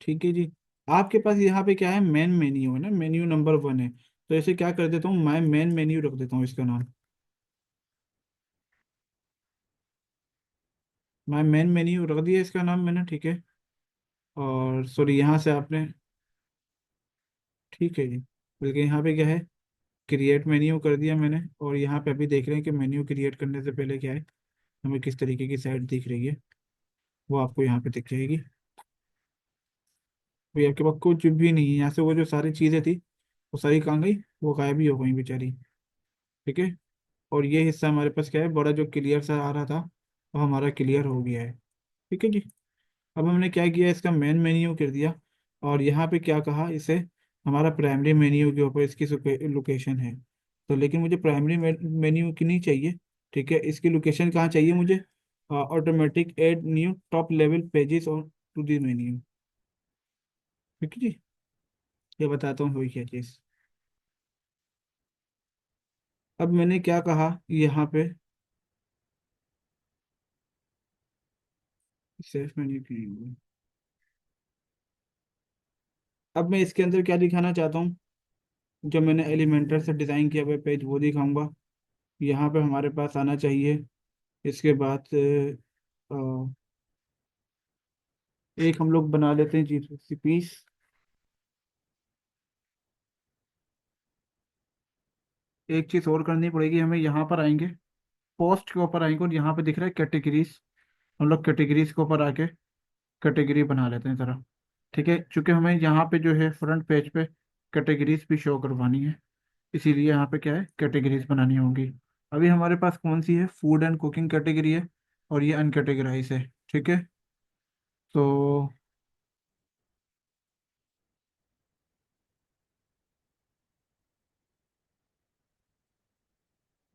ठीक है जी। आपके पास यहाँ पे क्या है, मेन मेन्यू है ना, मेन्यू नंबर 1 है। तो ऐसे क्या कर देता हूँ, मैं मेन मेन्यू रख देता हूँ इसका नाम। मैं मेन मेन्यू रख दिया इसका नाम मैंने, ठीक है। और सॉरी, यहाँ से आपने, ठीक है जी, बल्कि यहाँ पे क्या है, क्रिएट मेन्यू कर दिया मैंने। और यहाँ पे अभी देख रहे हैं कि मेन्यू क्रिएट करने से पहले क्या है, हमें किस तरीके की साइट दिख रही है, वो आपको यहाँ पे दिख जाएगी। भाई आपके पास कुछ भी नहीं है यहाँ से, वो जो सारी चीज़ें थी वो सारी कहाँ गई, वो गायब ही हो गई बेचारी। ठीक है। और ये हिस्सा हमारे पास क्या है, बड़ा जो क्लियर सा आ रहा था, वो हमारा क्लियर हो गया है। ठीक है जी। अब हमने क्या किया, इसका मेन मेन्यू कर दिया। और यहाँ पे क्या कहा इसे, हमारा प्राइमरी मेन्यू के ऊपर इसकी लोकेशन है। तो लेकिन मुझे प्राइमरी मेन्यू की नहीं चाहिए। ठीक है, इसकी लोकेशन कहाँ चाहिए मुझे, automatic add new top level pages और टू दी मेन्यू। ठीक है जी। ये बताता हूँ हुई क्या चीज़। अब मैंने क्या कहा यहाँ पे, सेफ मेन्यू की, अब मैं इसके अंदर क्या दिखाना चाहता हूँ, जो मैंने एलिमेंटर से डिज़ाइन किया हुआ पेज वो दिखाऊंगा। यहाँ पे हमारे पास आना चाहिए। इसके बाद एक हम लोग बना लेते हैं जी पीस। एक चीज़ और करनी पड़ेगी हमें, यहाँ पर आएंगे, पोस्ट के ऊपर आएंगे और यहाँ पे दिख रहा है कैटेगरीज। हम लोग कैटेगरीज के ऊपर आके कैटेगरी बना लेते हैं ज़रा। ठीक है, क्योंकि हमें यहाँ पे जो है फ्रंट पेज पे कैटेगरीज भी शो करवानी है, इसीलिए यहाँ पे क्या है, कैटेगरीज बनानी होगी। अभी हमारे पास कौन सी है, फूड एंड कुकिंग कैटेगरी है, और ये अनकैटेगराइज है। ठीक है। तो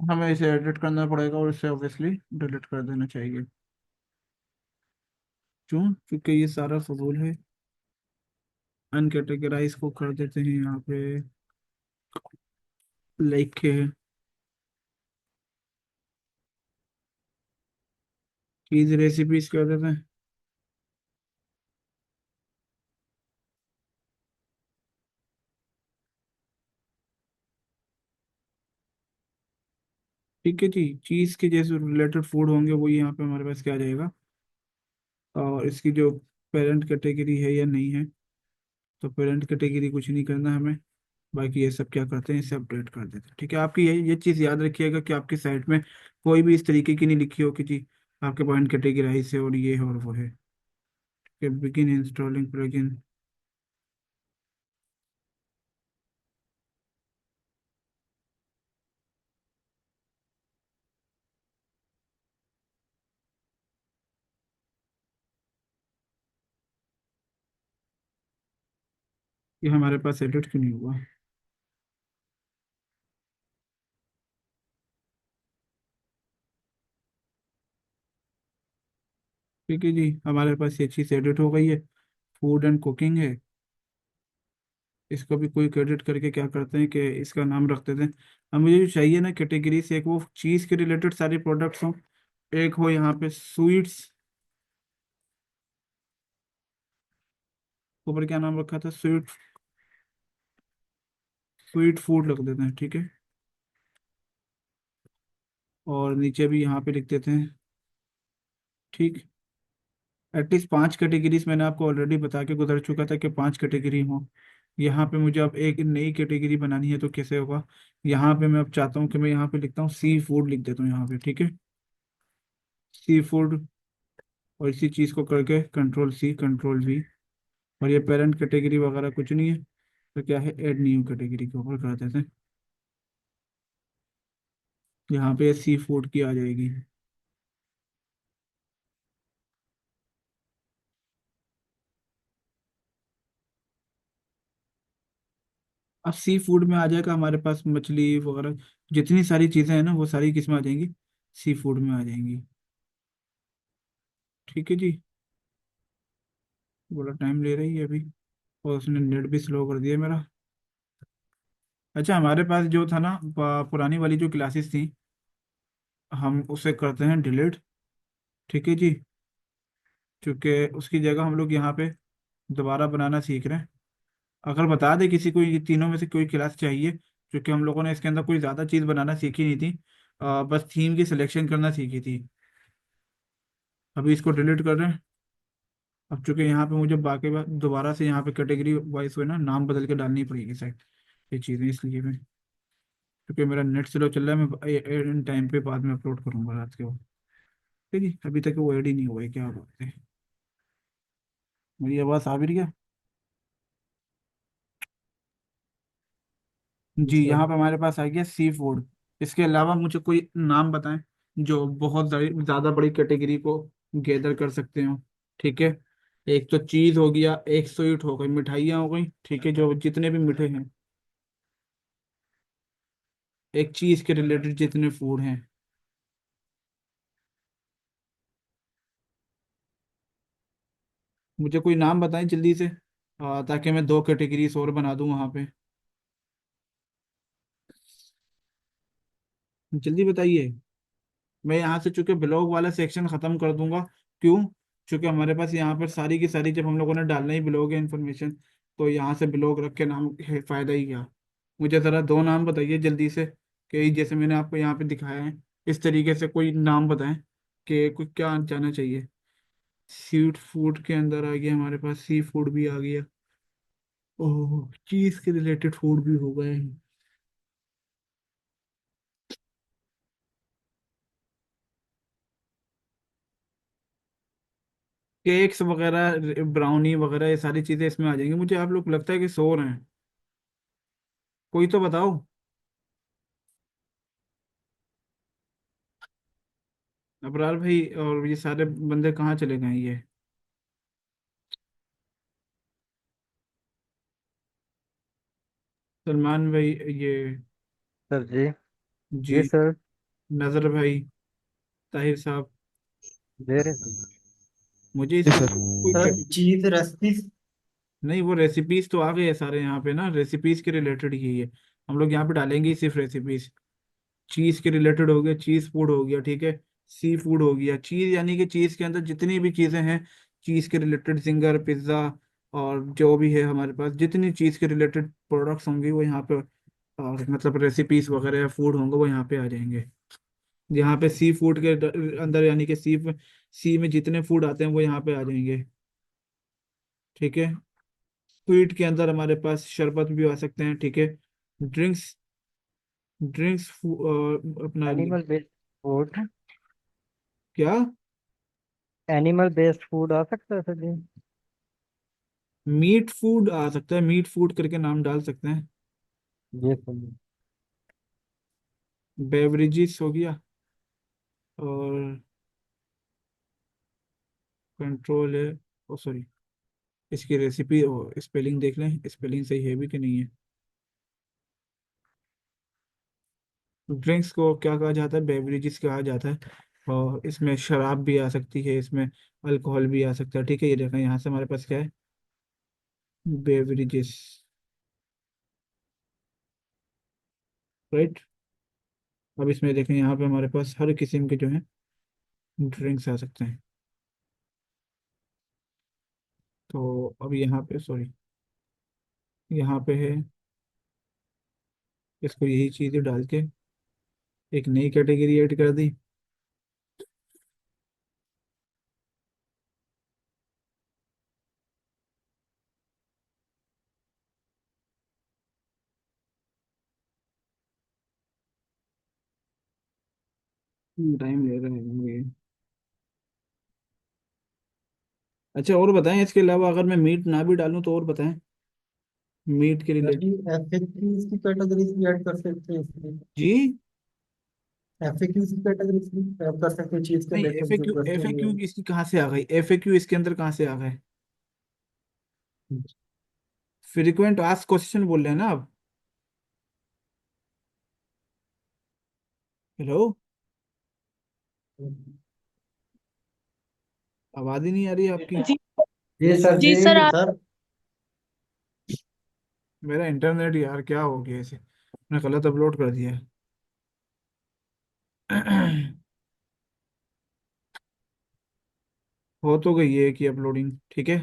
हमें इसे एडिट करना पड़ेगा और इसे ऑब्वियसली डिलीट कर देना चाहिए। क्यों, क्योंकि ये सारा फजूल है। अनकैटेगराइज को कर देते हैं यहाँ पे, लाइक है, चीज रेसिपीज कर देते हैं। ठीक है जी, चीज के जैसे रिलेटेड फूड होंगे वो यहाँ पे हमारे पास क्या आ जाएगा। और इसकी जो पेरेंट कैटेगरी है या नहीं है, तो पेरेंट कैटेगरी कुछ नहीं करना हमें। बाकी ये सब क्या करते हैं, इसे अपडेट कर देते हैं। ठीक है, आपकी ये चीज़ याद रखिएगा कि आपकी साइट में कोई भी इस तरीके की नहीं लिखी हो कि जी आपके पॉइंट कैटेगराइज है और ये है और वो है। कि बिगिन इंस्टॉलिंग प्लगइन। ये हमारे पास एडिट क्यों नहीं हुआ। ठीक है जी, हमारे पास ये चीज़ एडिट हो गई है, फूड एंड कुकिंग है। इसको भी कोई क्रेडिट करके क्या करते हैं कि इसका नाम रख देते हैं। अब मुझे जो चाहिए ना कैटेगरी से, एक वो चीज़ के रिलेटेड सारे प्रोडक्ट्स हों, एक हो यहाँ पे स्वीट्स, ऊपर क्या नाम रखा था, स्वीट, स्वीट फूड रख देते हैं। ठीक है। और नीचे भी यहाँ पे लिख देते हैं। ठीक। एटलीस्ट 5 कैटेगरीज मैंने आपको ऑलरेडी बता के गुजर चुका था कि 5 कैटेगरी हो। यहाँ पे मुझे अब एक नई कैटेगरी बनानी है, तो कैसे होगा, यहाँ पे मैं अब चाहता हूँ कि मैं यहाँ पे लिखता हूँ सी फूड लिख देता हूँ यहाँ पे। ठीक है, सी फूड। और इसी चीज़ को करके कंट्रोल सी कंट्रोल वी, और ये पेरेंट कैटेगरी वगैरह कुछ नहीं है, तो क्या है, ऐड न्यू कैटेगरी के ऊपर कर देते हैं। यहाँ पे सी फूड की आ जाएगी। अब सी फूड में आ जाएगा हमारे पास मछली वगैरह, जितनी सारी चीज़ें हैं ना वो सारी किस में आ जाएंगी, सी फूड में आ जाएंगी। ठीक है जी। बड़ा टाइम ले रही है अभी, और उसने नेट भी स्लो कर दिया मेरा। अच्छा, हमारे पास जो था ना, पुरानी वाली जो क्लासेस थी, हम उसे करते हैं डिलीट। ठीक है जी, क्योंकि उसकी जगह हम लोग यहाँ पे दोबारा बनाना सीख रहे हैं। अगर बता दे किसी को ये तीनों में से कोई क्लास चाहिए, क्योंकि हम लोगों ने इसके अंदर कोई ज़्यादा चीज़ बनाना सीखी नहीं थी। बस थीम की सिलेक्शन करना सीखी थी। अभी इसको डिलीट कर रहे हैं। अब चूंकि यहाँ पे मुझे बाकी बात दोबारा से यहाँ पे कैटेगरी वाइज हुए ना, नाम बदल के डालनी पड़ेगी शायद ये चीज़ें, इसलिए मैं, क्योंकि मेरा नेट स्लो चल रहा है, मैं इन टाइम पे बाद में अपलोड करूंगा रात के वक्त। ठीक है, अभी तक वो ऐड ही नहीं हुआ है, क्या बात है। मेरी आवाज़ आ भी रही है? जी, अच्छा। यहाँ पे हमारे पास आ गया सी फूड। इसके अलावा मुझे कोई नाम बताएं जो बहुत ज़्यादा बड़ी कैटेगरी को गैदर कर सकते हो। ठीक है, एक तो चीज़ हो गया, एक स्वीट हो गई, मिठाइयाँ हो गई, ठीक है, जो जितने भी मीठे हैं, एक चीज़ के रिलेटेड जितने फूड हैं। मुझे कोई नाम बताएं जल्दी से, ताकि मैं दो कैटेगरीज और बना दूं वहाँ पे। जल्दी बताइए। मैं यहाँ से चूंकि ब्लॉग वाला सेक्शन खत्म कर दूंगा। क्यों? क्योंकि हमारे पास यहाँ पर सारी की सारी, जब हम लोगों ने डालना ही ब्लॉग है इन्फॉर्मेशन, तो यहाँ से ब्लॉग रख के नाम है फायदा ही क्या। मुझे ज़रा दो नाम बताइए जल्दी से, कि जैसे मैंने आपको यहाँ पे दिखाया है, इस तरीके से कोई नाम बताएं कि कोई क्या जाना चाहिए। सी फूड के अंदर आ गया हमारे पास, सी फूड भी आ गया, ओह चीज़ के रिलेटेड फूड भी हो गए। केक्स वगैरह, ब्राउनी वगैरह, ये सारी चीजें इसमें आ जाएंगी। मुझे आप लोग लगता है कि सो रहे हैं। कोई तो बताओ। अबरार भाई और ये सारे बंदे कहाँ चले गए ये? सलमान भाई, ये सर जी। जी, जी सर। नजर भाई, ताहिर साहब, दे रहे सर। मुझे जी इसके सर। कोई सर चीज रेसिपी। नहीं, वो रेसिपीज तो आ गए हैं सारे यहाँ पे ना, रेसिपीज के रिलेटेड ही है। हम लोग यहाँ पे डालेंगे ही सिर्फ रेसिपीज। चीज के रिलेटेड हो गया, चीज फूड हो गया, ठीक है। सी फूड हो गया, चीज यानी कि चीज के अंदर जितनी भी चीजें हैं, चीज के रिलेटेड, जिंगर, पिज्जा, और जो भी है हमारे पास जितनी चीज के रिलेटेड प्रोडक्ट्स होंगे वो यहाँ पे, और मतलब रेसिपीज वगैरह फूड होंगे वो यहाँ पे आ जाएंगे। यहाँ पे सी फूड के अंदर यानी कि सी में जितने फूड आते हैं वो यहाँ पे आ जाएंगे। ठीक है। स्वीट के अंदर हमारे पास शरबत भी आ सकते हैं, ठीक है। ड्रिंक्स, ड्रिंक्स, अपना एनिमल बेस्ड फूड। क्या, एनिमल बेस्ड फूड आ सकता है सर जी। मीट फूड आ सकता है, मीट फूड करके नाम डाल सकते हैं। जी सर। बेवरेजेस हो गया, और कंट्रोल है, ओ सॉरी, इसकी रेसिपी और स्पेलिंग देख लें, स्पेलिंग सही है भी कि नहीं है। ड्रिंक्स को क्या कहा जाता है? बेवरेजेस कहा जाता है। और इसमें शराब भी आ सकती है, इसमें अल्कोहल भी आ सकता है, ठीक है। ये देखें यहाँ से हमारे पास क्या है, बेवरेजेस, राइट। अब इसमें देखें यहाँ पे हमारे पास हर किस्म के जो है ड्रिंक्स आ सकते हैं। तो अब यहाँ पे सॉरी, यहाँ पे है, इसको यही चीज़ें डाल के एक नई कैटेगरी ऐड कर दी। टाइम ले रहे हैं ये। अच्छा, और बताएं इसके अलावा, अगर मैं मीट ना भी डालूं तो और बताएं, मीट के सर रिलेटेड। जी एफएक्यूज की कैटेगरीज भी ऐड कर सकते हैं इसमें। जी, एफएक्यूज की कैटेगरीज भी ऐड कर सकते हैं चीज के नहीं, रिलेटेड जो एफ ए क्वेश्चन क्यू है। इसकी कहाँ से आ गई? एफ ए क्यू इसके अंदर कहाँ से आ गए? फ्रीक्वेंट आस्क क्वेश्चन बोल रहे हैं ना आप? हेलो, आवाज ही नहीं आ रही है आपकी। जी। जी सर जी। जी सर आप। सर मेरा इंटरनेट यार क्या हो गया इसे, मैंने गलत अपलोड कर दिया है। हो तो गई है कि अपलोडिंग, ठीक है।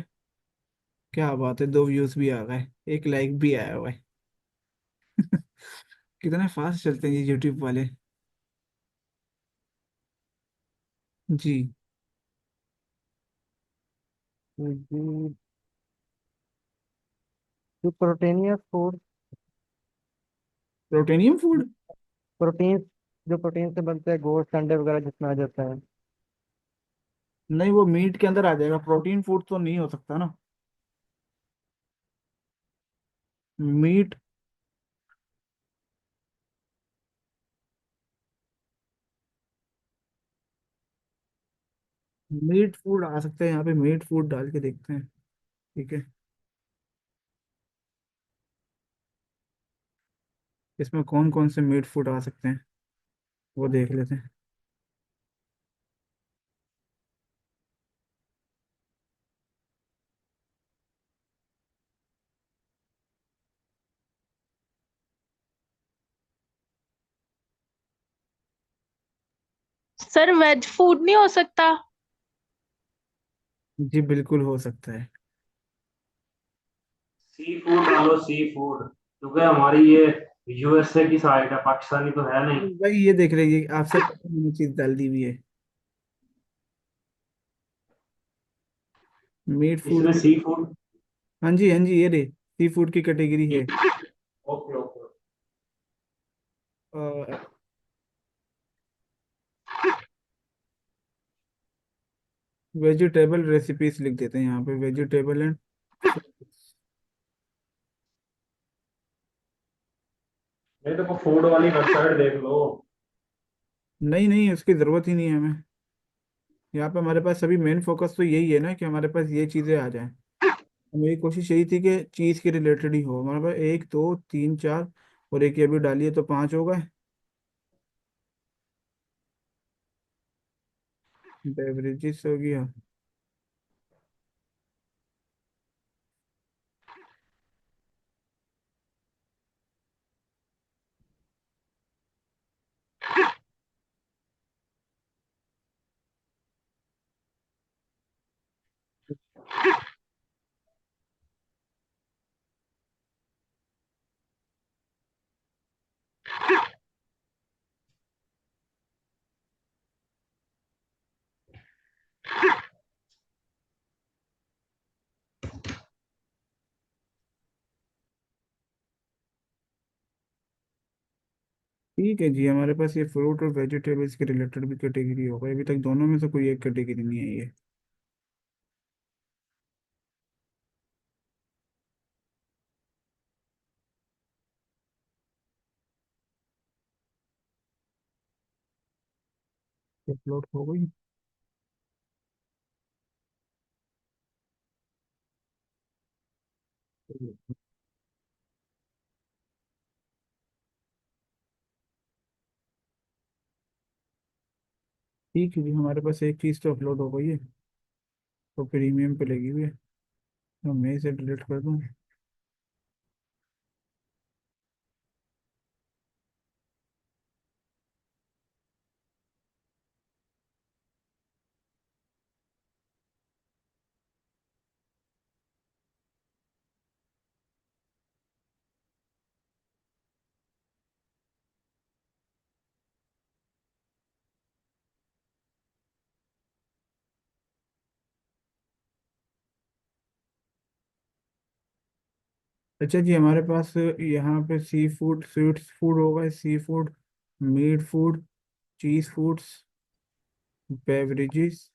क्या बात है, 2 व्यूज भी आ गए, एक लाइक भी आया हुआ है। कितने फास्ट चलते हैं ये यूट्यूब वाले। जी। जो प्रोटीनियस फूड, प्रोटीनियम फूड। प्रोटीन, जो प्रोटीन से बनते हैं, गोश्त अंडे वगैरह जिसमें आ जाता है। नहीं, वो मीट के अंदर आ जाएगा, प्रोटीन फूड तो नहीं हो सकता ना। मीट। मीट फूड आ सकते हैं, यहाँ पे मीट फूड डाल के देखते हैं। ठीक है। इसमें कौन कौन से मीट फूड आ सकते हैं, वो देख लेते हैं। सर वेज फूड नहीं हो सकता? जी बिल्कुल हो सकता है। सी फूड डालो, सी फूड, क्योंकि हमारी ये यूएसए की साइड है, पाकिस्तानी तो है नहीं। भाई ये देख लीजिए, आपसे पहले मैंने चीज डाल दी हुई है। मीट फूड इसमें की। Sea food. हाँ जी हाँ जी, ये रे सी फूड की कैटेगरी है। Okay okay. वेजिटेबल रेसिपीज लिख देते हैं यहाँ पे, वेजिटेबल एंड। नहीं तो फूड वाली वेबसाइट देख लो। नहीं नहीं, उसकी ज़रूरत ही नहीं है हमें। यहाँ पे हमारे पास सभी मेन फोकस तो यही है ना, कि हमारे पास ये चीज़ें आ जाएं। मेरी कोशिश यही थी कि चीज़ के रिलेटेड ही हो हमारे पास। 1 2 3 4, और एक ये भी डालिए तो 5 हो गए। बेवरेजेस हो गया। ठीक है जी, हमारे पास ये फ्रूट और वेजिटेबल्स के रिलेटेड भी कैटेगरी हो गई। अभी तक दोनों में से कोई एक कैटेगरी नहीं है ये। अपलोड हो गई। ठीक है जी, हमारे पास एक चीज़ तो अपलोड हो गई है, तो प्रीमियम पे लगी हुई है, तो मैं इसे डिलीट कर दूँ। अच्छा जी, हमारे पास यहाँ पे सी फूड, स्वीट्स फूड होगा, सी फूड, मीट फूड, चीज फूड्स, बेवरेजेस।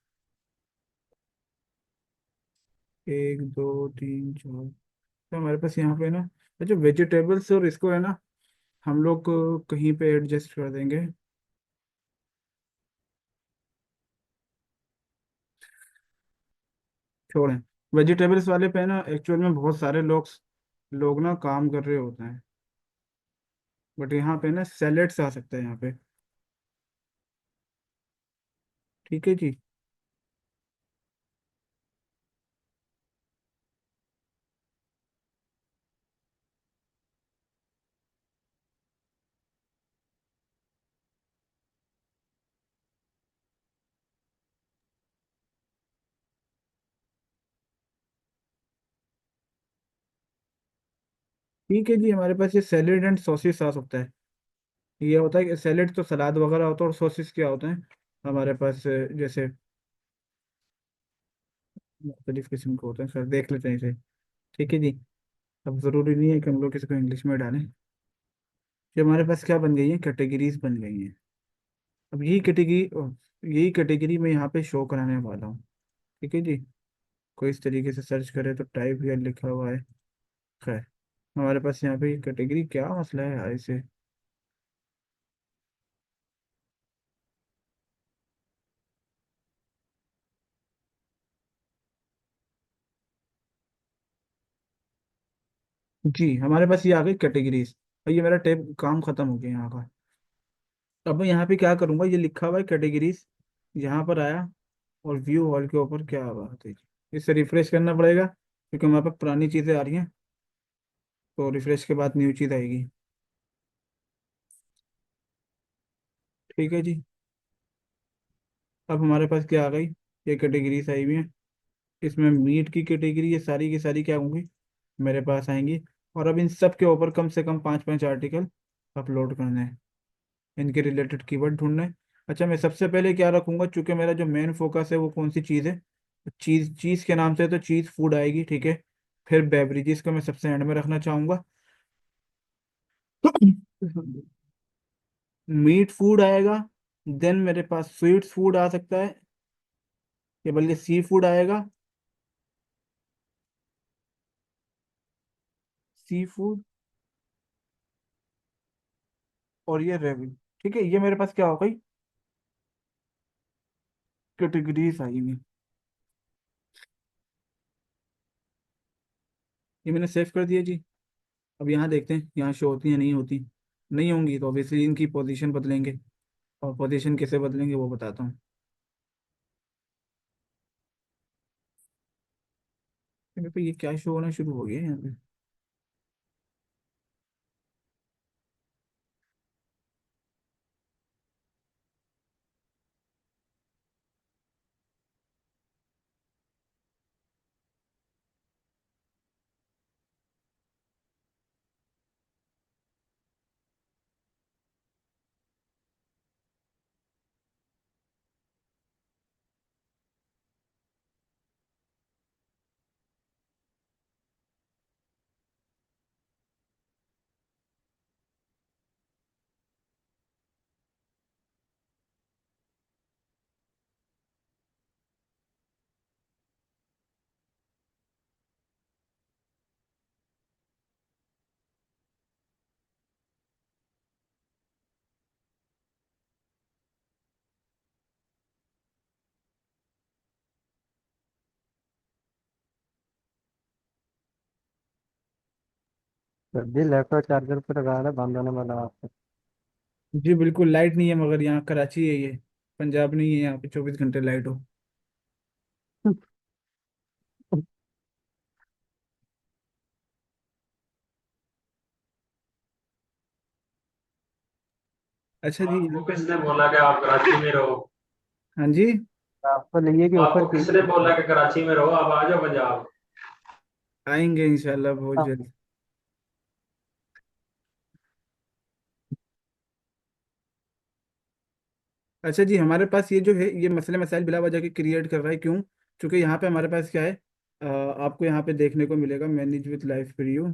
1 2 3 4। तो हमारे पास यहाँ पे ना, अच्छा वेजिटेबल्स और इसको है ना, हम लोग कहीं पे एडजस्ट कर देंगे। छोड़ें, वेजिटेबल्स वाले पे ना एक्चुअल में बहुत सारे लोग लोग ना काम कर रहे होते हैं, बट यहाँ पे ना सैलेड्स आ सकते हैं यहाँ पे। ठीक है जी। ठीक है जी, हमारे पास ये सैलेड एंड सॉसेस आ सकता है। ये होता है कि सैलेड तो सलाद वगैरह होता है, और सॉसेस क्या होता है हमारे पास, जैसे मुख्तलिफ किस्म के होते हैं, सर देख लेते हैं इसे। ठीक है जी। अब ज़रूरी नहीं है कि हम लोग किसी को इंग्लिश में डालें। ये हमारे पास क्या बन गई है, कैटेगरीज बन गई हैं। अब यही कैटेगरी मैं यहाँ पे शो कराने वाला हूँ। ठीक है जी। कोई इस तरीके से सर्च करे तो टाइप या लिखा हुआ है। खैर, हमारे पास यहाँ पे कैटेगरी, क्या मसला है यार इसे। जी, हमारे पास ये आ गई कैटेगरीज। और ये मेरा टैब काम खत्म हो गया यहाँ का। अब मैं यहाँ पे क्या करूँगा, ये लिखा हुआ है कैटेगरीज, यहाँ पर आया, और व्यू हॉल के ऊपर क्या बात है, इसे रिफ्रेश करना पड़ेगा क्योंकि हमारे पास पुरानी चीज़ें आ रही हैं। तो रिफ्रेश के बाद न्यू चीज़ आएगी। ठीक है जी। अब हमारे पास क्या आ गई, ये कैटेगरीज आई हुई हैं। इसमें मीट की कैटेगरी, ये सारी की सारी क्या होंगी, मेरे पास आएंगी। और अब इन सब के ऊपर कम से कम 5 5 आर्टिकल अपलोड करने हैं, इनके रिलेटेड कीवर्ड ढूंढने हैं। अच्छा, मैं सबसे पहले क्या रखूंगा, चूंकि मेरा जो मेन फोकस है वो कौन सी चीज़ है, चीज़ चीज़ के नाम से तो चीज़ फूड आएगी। ठीक है। फिर बेवरेजेस को मैं सबसे एंड में रखना चाहूँगा। मीट फूड आएगा, देन मेरे पास स्वीट्स फूड आ सकता है, या बल्कि सी फूड आएगा, सी फूड, और ये रेविल। ठीक है, ये मेरे पास क्या हो गई, कैटेगरीज आई हुई। ये मैंने सेव कर दिया जी। अब यहाँ देखते हैं यहाँ शो होती है नहीं होती। नहीं होंगी तो ऑब्वियसली इनकी पोजीशन बदलेंगे, और पोजीशन कैसे बदलेंगे वो बताता हूँ। मेरे पे ये क्या शो होना शुरू हो गया है यहाँ पे। सर जी लैपटॉप चार्जर पर लगा है, बंद होने वाला आपसे। जी बिल्कुल, लाइट नहीं है, मगर यहाँ कराची है ये, पंजाब नहीं है यहाँ पे 24 घंटे लाइट हो। अच्छा जी, यहाँ आपको पे। किसने बोला कि आप कराची में रहो? हाँ जी। आपको लिए कि ऑफर आपको किसने कीजिए। बोला कि कराची में रहो? आप आ जाओ पंजाब। आएंगे इंशाल्लाह बहुत हाँ, जल्द। अच्छा जी, हमारे पास ये जो है, ये मसले मसाइल बिला वजह के क्रिएट कर रहा है, क्यों? क्योंकि यहाँ पे हमारे पास क्या है, आपको यहाँ पे देखने को मिलेगा मैनेज विथ लाइफ प्रीव्यू।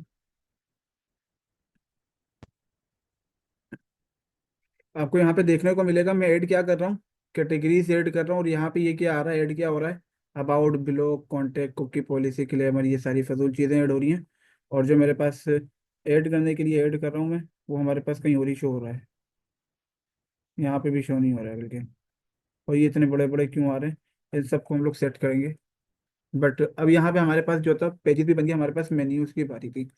आपको यहाँ पे देखने को मिलेगा मैं ऐड क्या कर रहा हूँ, कैटेगरीज ऐड कर रहा हूँ, और यहाँ पे ये क्या आ रहा है, ऐड क्या हो रहा है, about, below, contact, cookie policy, claimer, ये सारी फजूल चीज़ें ऐड हो रही हैं। और जो मेरे पास ऐड करने के लिए ऐड कर रहा हूँ मैं, वो हमारे पास कहीं और ही शो हो रहा है, यहाँ पे भी शो नहीं हो रहा है बल्कि। और ये इतने बड़े बड़े क्यों आ रहे हैं, इन सबको हम लोग सेट करेंगे। बट अब यहाँ पे हमारे पास जो था पेजेस भी बन गया, हमारे पास मेन्यूज की बारी थी।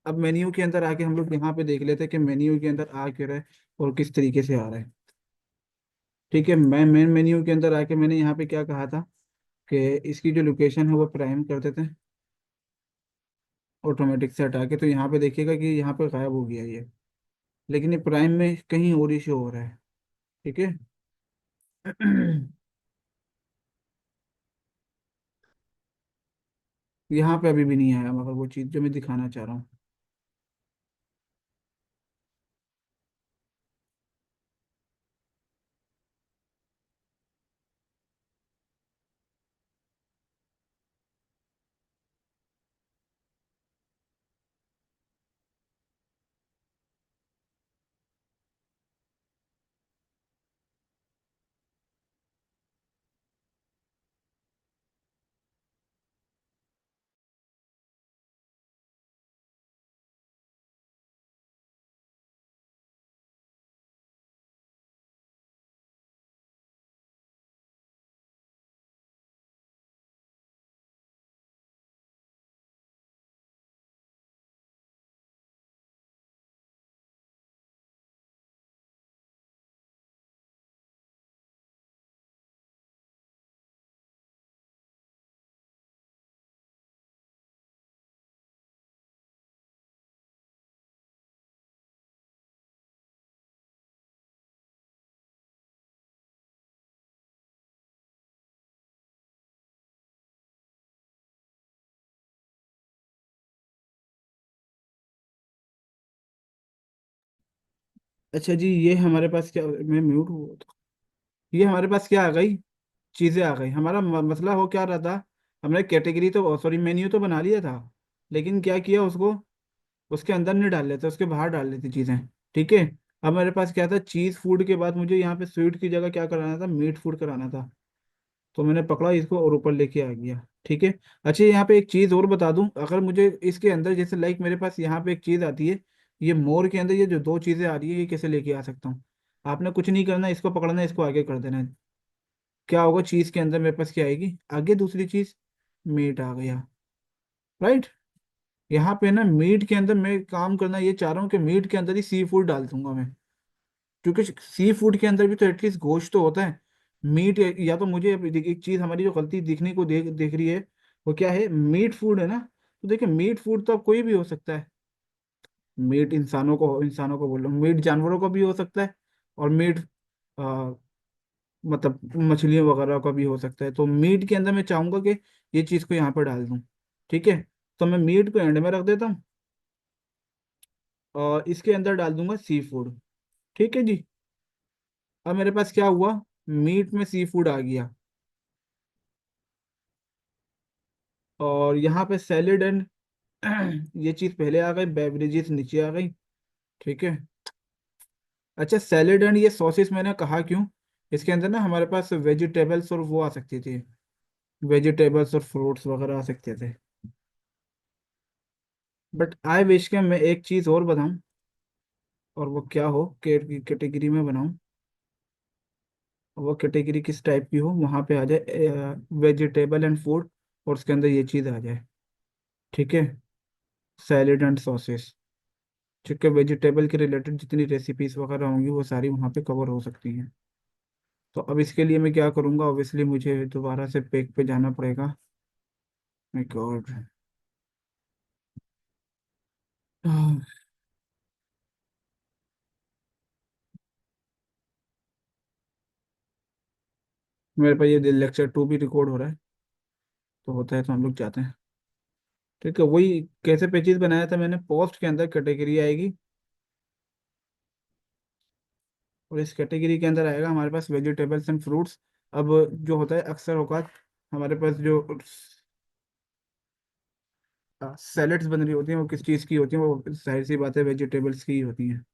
अब मेन्यू के अंदर आके हम लोग यहाँ पे देख लेते हैं कि मेन्यू के अंदर आ क्यों रहा है, और किस तरीके से आ रहा है। ठीक है, मैं मेन मेन्यू के अंदर आके मैंने यहाँ पे क्या कहा था, कि इसकी जो लोकेशन है वो प्राइम कर देते हैं, ऑटोमेटिक से हटा के। तो यहाँ पे देखिएगा कि यहाँ पे गायब हो गया ये, लेकिन ये प्राइम में कहीं और ही शो हो रहा है। ठीक है। यहाँ पे अभी भी नहीं आया, मगर वो चीज़ जो मैं दिखाना चाह रहा हूँ। अच्छा जी, ये हमारे पास क्या, मैं म्यूट हूँ तो, ये हमारे पास क्या आ गई, चीज़ें आ गई। हमारा मसला हो क्या रहा था, हमने कैटेगरी तो सॉरी मेन्यू तो बना लिया था, लेकिन क्या किया उसको, उसके अंदर नहीं डाल लेते, उसके बाहर डाल लेती चीज़ें। ठीक है। अब मेरे पास क्या था, चीज़ फूड के बाद मुझे यहाँ पे स्वीट की जगह क्या कराना था, मीट फूड कराना था। तो मैंने पकड़ा इसको और ऊपर लेके आ गया। ठीक है। अच्छा, यहाँ पे एक चीज़ और बता दूं, अगर मुझे इसके अंदर जैसे लाइक मेरे पास यहाँ पे एक चीज़ आती है, ये मोर के अंदर ये जो दो चीज़ें आ रही है, ये कैसे लेके आ सकता हूँ। आपने कुछ नहीं करना, इसको पकड़ना है, इसको आगे कर देना है। क्या होगा, चीज़ के अंदर मेरे पास क्या आएगी आगे, दूसरी चीज़, मीट आ गया। राइट। यहाँ पे ना मीट के अंदर मैं काम करना ये चाह रहा हूँ कि मीट के अंदर ही सी फूड डाल दूंगा मैं, क्योंकि सी फूड के अंदर भी तो एटलीस्ट गोश्त तो होता है। मीट, या तो मुझे एक चीज हमारी जो गलती दिखने को देख रही है, वो क्या है, मीट फूड है ना। तो देखिए, मीट फूड तो अब कोई भी हो सकता है। मीट इंसानों को बोल रहा हूँ, मीट जानवरों को भी हो सकता है, और मीट आ, मतलब मछलियों वगैरह का भी हो सकता है। तो मीट के अंदर मैं चाहूंगा कि ये चीज को यहाँ पर डाल दूं। ठीक है। तो मैं मीट को एंड में रख देता हूँ, और इसके अंदर डाल दूंगा सी फूड। ठीक है जी। अब मेरे पास क्या हुआ, मीट में सी फूड आ गया, और यहाँ पे सैलेड एंड ये चीज पहले आ गई, बेवरेजेस नीचे आ गई। ठीक है। अच्छा, सैलेड एंड ये सॉसेस मैंने कहा क्यों, इसके अंदर ना हमारे पास वेजिटेबल्स और वो आ सकती थी, वेजिटेबल्स और फ्रूट्स वगैरह आ सकते थे। बट आई विश के मैं एक चीज और बनाऊं, और वो क्या हो, कैटेगरी में बनाऊं, वो कैटेगरी किस टाइप की हो, वहां पे आ जाए वेजिटेबल एंड फूड, और उसके अंदर ये चीज आ जाए। ठीक है। Salad and sauces. ठीक है, वेजिटेबल के रिलेटेड जितनी रेसिपीज वगैरह होंगी वो सारी वहाँ पे कवर हो सकती हैं। तो अब इसके लिए मैं क्या करूँगा, ऑब्वियसली मुझे दोबारा से पेज पे जाना पड़ेगा। My God. मेरे पास ये लेक्चर 2 भी रिकॉर्ड हो रहा है, तो होता है तो हम लोग जाते हैं। ठीक है, वही कैसे पेजेस बनाया था मैंने, पोस्ट के अंदर कैटेगरी आएगी, और इस कैटेगरी के अंदर आएगा हमारे पास वेजिटेबल्स एंड फ्रूट्स। अब जो होता है अक्सर औकात हमारे पास जो सैलेड्स बन रही होती हैं, वो किस चीज़ की होती हैं, वो जाहिर सी बात है वेजिटेबल्स की ही होती हैं।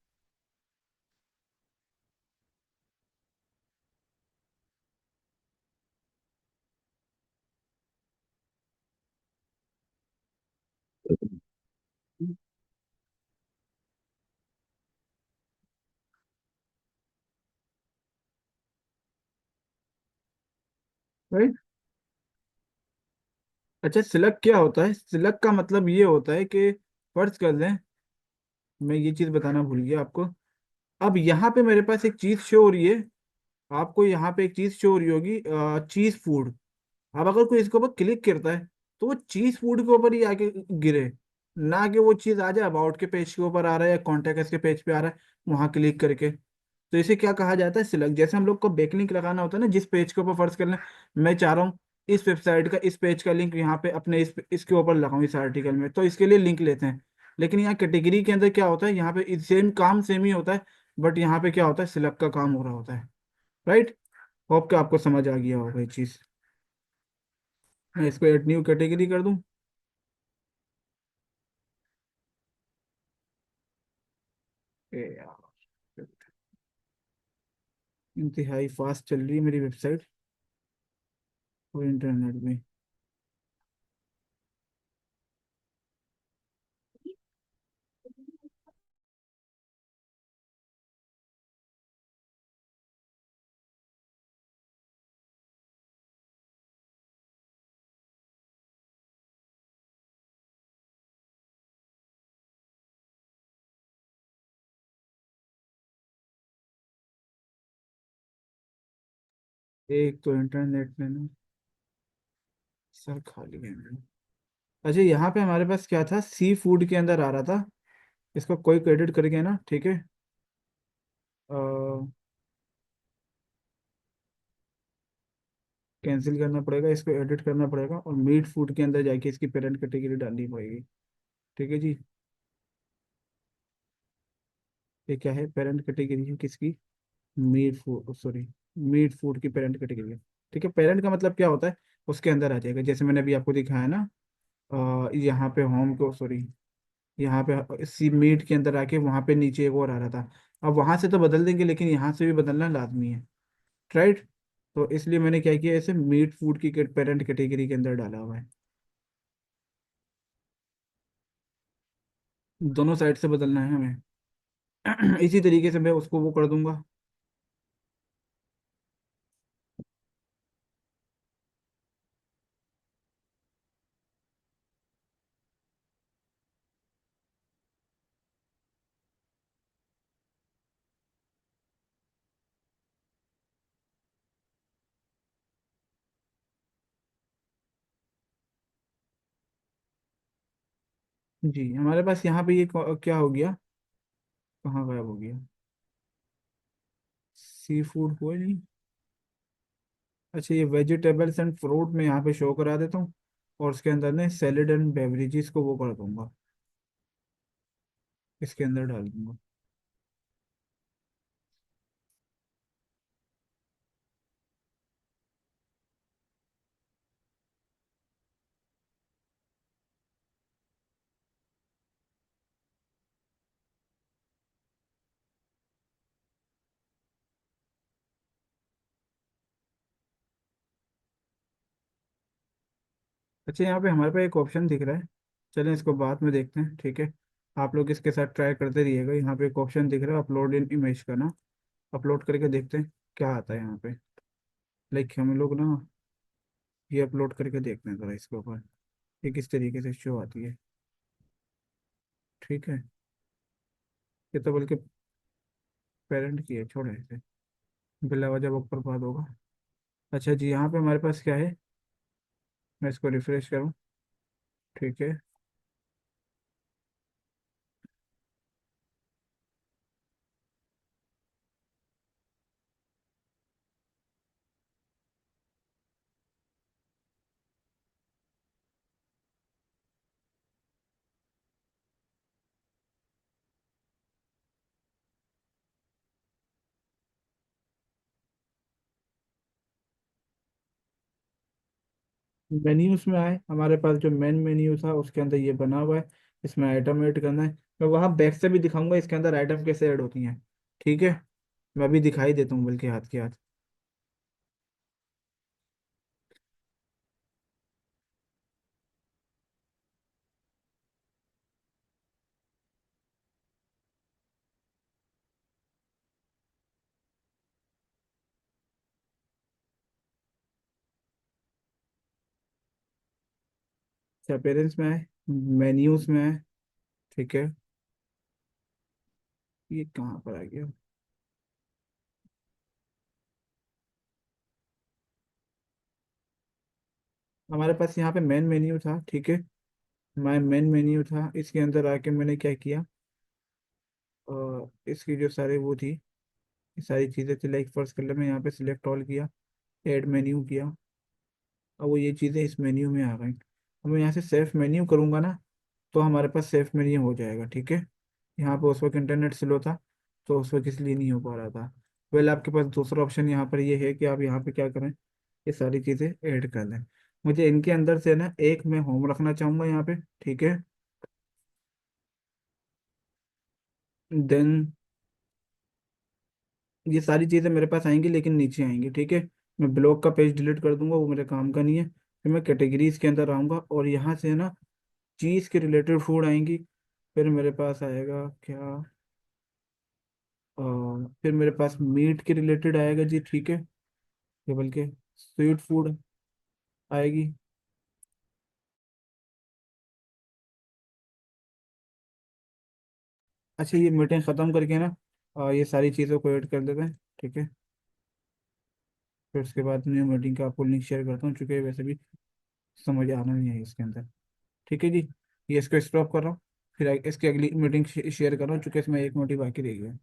राइट। अच्छा, सिलक क्या होता है, सिलक का मतलब ये होता है कि फर्ज कर लें, मैं ये चीज़ बताना भूल गया आपको। अब यहाँ पे मेरे पास एक चीज़ शो हो रही है, आपको यहाँ पे एक चीज़ शो हो रही होगी, चीज़ फूड। अब अगर कोई इसके ऊपर क्लिक करता है, तो वो चीज़ फूड के ऊपर ही आके गिरे, ना कि वो चीज़ आ जाए अबाउट के पेज के ऊपर आ रहा है या कॉन्टेक्ट के पेज पे आ रहा है, वहां क्लिक करके। तो इसे क्या कहा जाता है, सिलेक्ट। जैसे हम लोग को बैक लिंक लगाना होता है ना, जिस पेज के ऊपर फर्ज कर लें, मैं चाह रहा हूँ इस वेबसाइट का, इस पेज का लिंक यहाँ पे अपने इसके ऊपर लगाऊं इस आर्टिकल में, तो इसके लिए लिंक लेते हैं। लेकिन यहाँ कैटेगरी के अंदर क्या होता है, यहाँ पे सेम काम सेम ही होता है, बट यहाँ पे क्या होता है, सिलेक्ट का काम हो रहा होता है। राइट। होप कि आपको समझ आ गया होगा ये चीज़। मैं इसको एड न्यू कैटेगरी कर दूं। ए यार, इंतहाई फास्ट चल रही है मेरी वेबसाइट और इंटरनेट में। एक तो इंटरनेट में ना सर खाली है मेरा। अच्छा, यहाँ पे हमारे पास क्या था, सी फूड के अंदर आ रहा था, इसको कोई क्रेडिट करके ना, ठीक है, कैंसिल करना पड़ेगा, इसको एडिट करना पड़ेगा, और मीट फूड के अंदर जाके इसकी पेरेंट कैटेगरी डालनी पड़ेगी। ठीक है जी। ये क्या है, पेरेंट कैटेगरी है किसकी, meat food, sorry, meat food की पेरेंट कैटेगरी है। ठीक है, पेरेंट का मतलब क्या होता है, उसके अंदर आ जाएगा, जैसे मैंने अभी आपको दिखाया ना, यहाँ पे होम को, सॉरी, यहाँ पे सी मीट के अंदर आके वहाँ पे नीचे एक और आ रहा था। अब वहां से तो बदल देंगे, लेकिन यहाँ से भी बदलना लाजमी है, राइट। तो इसलिए मैंने क्या किया, इसे मीट फूड की पेरेंट कैटेगरी के अंदर डाला हुआ है। दोनों साइड से बदलना है हमें। इसी तरीके से मैं उसको वो कर दूंगा। जी, हमारे पास यहाँ पे ये क्या हो गया, कहाँ गायब हो गया, सी फूड हुआ ही नहीं। अच्छा, ये वेजिटेबल्स एंड फ्रूट में यहाँ पे शो करा देता हूँ, और उसके अंदर ने सैलेड एंड बेवरेजेस को वो कर दूंगा, इसके अंदर डाल दूंगा। अच्छा, यहाँ पे हमारे पास एक ऑप्शन दिख रहा है, चलें इसको बाद में देखते हैं, ठीक है। आप लोग इसके साथ ट्राई करते रहिएगा, यहाँ पे एक ऑप्शन दिख रहा है अपलोड इन इमेज का ना, अपलोड करके देखते हैं क्या आता है यहाँ पे। लाइक हम लोग ना, ये अपलोड करके देखते हैं ज़रा इसके ऊपर, ये किस तरीके से शो आती है। ठीक है, ये तो बल्कि पेरेंट की है, छोड़े इसे, बिला वजह ऊपर बात होगा। अच्छा जी, यहाँ पे हमारे पास क्या है, मैं इसको रिफ्रेश करूँ, ठीक है। मेन्यूज में आए, हमारे पास जो मेन मेन्यू था उसके अंदर ये बना हुआ है, इसमें आइटम ऐड करना है। मैं वहाँ बैक से भी दिखाऊंगा इसके अंदर आइटम कैसे ऐड होती हैं, ठीक है। मैं अभी दिखाई देता हूँ बल्कि हाथ के हाथ। अपेरेंस में आए, मेन्यूज में आए, ठीक है। ये कहाँ पर आ गया, हमारे पास यहाँ पे मेन मेन्यू था, ठीक है। मैं मेन मेन्यू था, इसके अंदर आके मैंने क्या किया, इसकी जो सारे वो थी, ये सारी चीज़ें थी, लाइक फर्स्ट कलर में यहाँ पे सिलेक्ट ऑल किया, ऐड मेन्यू किया, अब वो ये चीज़ें इस मेन्यू में आ गई। अब मैं यहाँ से सेफ मेन्यू करूँगा ना, तो हमारे पास सेफ मेन्यू हो जाएगा, ठीक है। यहाँ पे उस वक्त इंटरनेट स्लो था, तो उस वक्त इसलिए नहीं हो पा रहा था। वेल, आपके पास दूसरा ऑप्शन यहाँ पर ये है कि आप यहाँ पे क्या करें, ये सारी चीज़ें ऐड कर लें। मुझे इनके अंदर से ना एक मैं होम रखना चाहूँगा यहाँ पे, ठीक है। देन ये सारी चीज़ें मेरे पास आएंगी, लेकिन नीचे आएंगी, ठीक है। मैं ब्लॉग का पेज डिलीट कर दूंगा, वो मेरे काम का नहीं है। फिर मैं कैटेगरीज के अंदर आऊँगा, और यहाँ से ना चीज़ के रिलेटेड फूड आएंगी। फिर मेरे पास आएगा क्या, फिर मेरे पास मीट के रिलेटेड आएगा जी, ठीक है। ये बल्कि स्वीट फूड आएगी। अच्छा, ये मीटिंग ख़त्म करके ना, ये सारी चीज़ों को ऐड कर देते हैं, ठीक है। फिर उसके बाद न्यू मीटिंग का आपको लिंक शेयर करता हूँ, चूँकि वैसे भी समझ आना नहीं है इसके अंदर, ठीक है जी। ये इसको स्टॉप कर रहा हूँ, फिर इसकी अगली मीटिंग शेयर कर रहा हूँ, चूँकि इसमें एक नोटिस बाकी रह गया है।